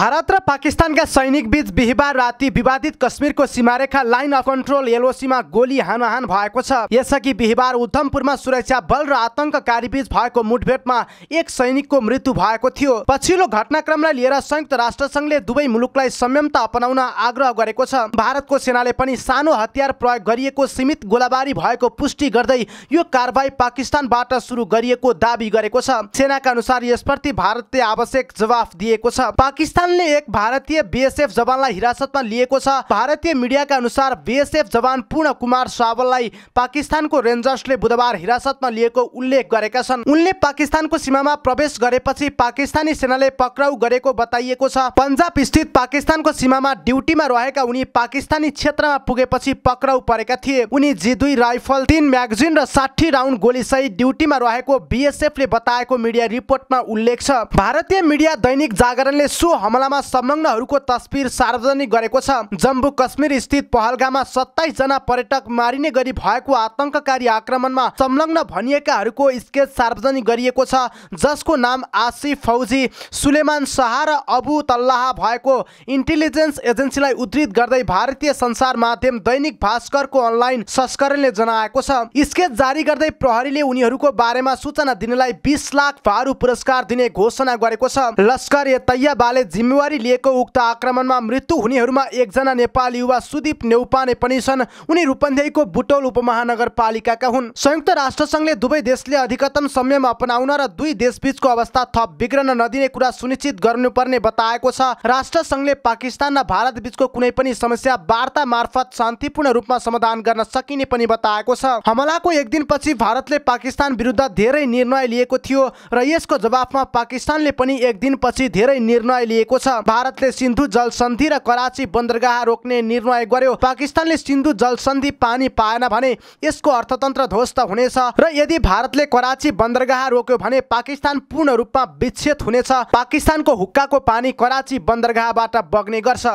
भारत र पाकिस्तानका सैनिक बीच बिहिबार राति विवादित कश्मीरको सीमारेखा लाइन अफ कन्ट्रोल एलओसीमा गोली हानाहान भएको छ। यसअघि बिहिबार उधमपुरमा सुरक्षा बल र आतंककारी बीच भएको मुठभेडमा एक सैनिकको मृत्यु भएको थियो। पछिल्लो घटनाक्रमलाई लिएर संयुक्त राष्ट्रसंघले दुवै मुलुकलाई संयमता अपनाउन आग्रह गरेको छ। भारतको सेनाले पनि सानो हतियार प्रयोग गरिएको सीमित गोलाबारी भएको पुष्टि गर्दै यो कारबाही पाकिस्तानबाट सुरु गरिएको दाबी गरेको छ। सेनाका अनुसार यसप्रति भारतले आवश्यक जवाफ दिएको छ। पाकिस्तानले एक भारतीय बीएसएफ जवानलाई हिरासतमा लिएको छ। भारतीय मिडियाका अनुसार बीएसएफ जवान पूर्ण कुमार सावललाई पाकिस्तानको रेन्जर्सले बुधबार हिरासतमा लिएको उल्लेख गरेका छन्। उनले पाकिस्तानको सीमामा प्रवेश गरेपछि पाकिस्तानी सेनाले पक्राउ गरेको बताइएको छ। पन्जाब स्थित पाकिस्तानको सीमामा ड्युटीमा रहेका उनी पाकिस्तानी क्षेत्रमा पुगेपछि पक्राउ परेका थिए। उनी G2 राइफल 3 म्यागजिन र 60 राउन्ड गोली सहित ड्युटीमा रहेको बीएसएफले बताएको मिडिया रिपोर्टमा उल्लेख छ। भारतीय मिडिया दैनिक जागरणले सो हमलामा संलग्नहरूको तस्बिर सार्वजनिक गरेको छ। जम्मू कश्मीर स्थित पहलगाममा 27 जना पर्यटक मारिने गरी भएको आतंककारी आक्रमणमा संलग्न भनिएकाहरूको स्केच सार्वजनिक गरिएको छ, जसको नाम आसिफ फौजी, सुलेमान शाह र अबु तल्लाह भएको इन्टेलिजेन्स एजेन्सीलाई उद्धृत गर्दै भारतीय संसार माध्यम दैनिक भास्करको अनलाइन संस्करणले जनाएको छ। स्केच जारी गर्दै प्रहरीले उनीहरूको बारेमा सूचना दिनेलाई 20 लाख फारू पुरस्कार दिने घोषणा गरेको छ। लस्कर ए तैयबाले जिम्मेवारी लिएको उक्त आक्रमणमा मृत्यु हुनेहरूमा एकजना नेपाली युवा सुदीप नेउपाने पनि छन्। उनी रूपन्देहीको बुटौल उपमहानगरपालिकाका हुन्। संयुक्त राष्ट्रसंघले दुवै देशले अधिकतम संयम अपनाउन र दुई देशबीचको अवस्था थप बिग्रन नदिने कुरा सुनिश्चित गर्नुपर्ने बताएको छ। राष्ट्रसंघले पाकिस्तान र भारत बीचको कुनै पनि समस्या वार्ता मार्फत शान्तिपूर्ण रूपमा समाधान गर्न सकिने पनि बताएको छ। हमलाको एक दिनपछि भारतले पाकिस्तान विरुद्ध धेरै निर्णय लिएको थियो र यसको जवाफमा पाकिस्तानले पनि एक दिनपछि धेरै निर्णय लिएको छ। भारतले सिन्धु जलसन्धि र कराची बन्दरगाह रोक्ने निर्णय गर्यो। पाकिस्तानले सिन्धु जलसन्धि पानी पाएन भने यसको अर्थतन्त्र ध्वस्त हुनेछ र यदि भारतले कराची बन्दरगाह रोक्यो भने पाकिस्तान पूर्ण रूपमा विच्छेद हुनेछ। पाकिस्तानको हुक्काको पानी कराची बन्दरगाहबाट बग्ने गर्छ।